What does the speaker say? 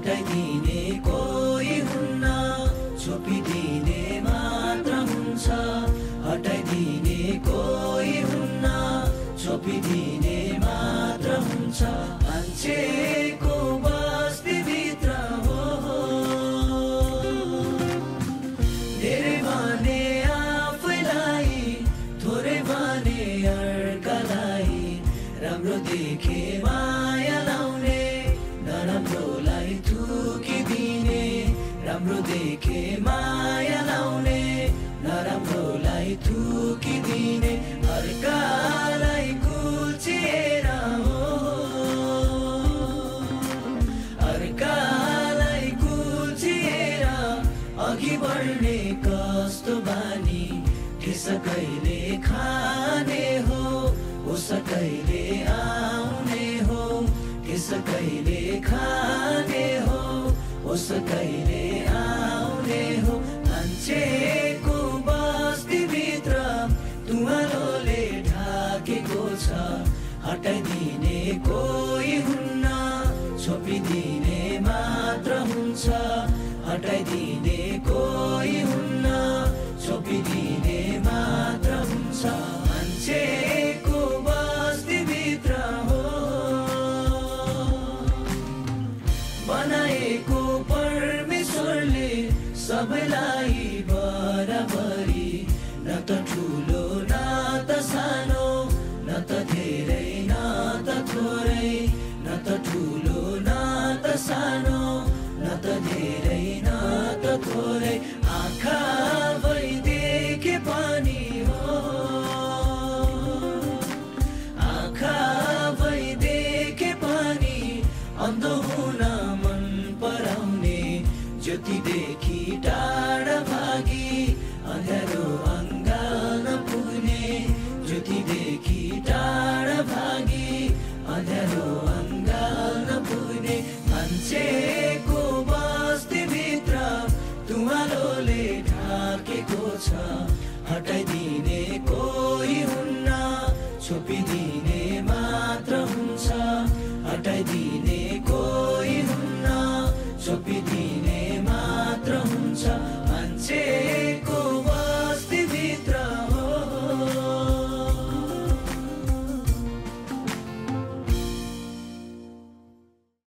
हटाइदिने कोही हुन्न, छोपिदिने मात्र हुन्छ। हटाइदिने कोही हुन्न, छोपिदिने मात्र हुन्छ। मान्छेको बस्तीभित्र हो धेरै भने आफैलाई, थोरै भने अर्कालाई। राम्रो देखे माया लाउने, नराम्रोलाई थुकिदिने। राम्रो देखे माया लाउने, नराम्रोलाई थुकिदिने। अर्कालाई कुल्चिएर हो, अर्कालाई कुल्चिएर अघि बढ्ने कस्तो बानी। त्यसकैले खाने हो, उसकैले आउने हो। त्यसकैले खाने हो, उसकैले आउने हो। मान्छेको बस्तीभित्र तुवालोले ढाकेको छ। हटाइदिने कोही हुन्न, छोपिदिने मात्र हुन्छ। हटाइदिने कोही हुन्न, छोपिदिने मात्र हुन्छ। मान्छेको बस्तीभित्र हो बनाएको परमेश्वरले सबैलाई बराबरी। न त ठुलो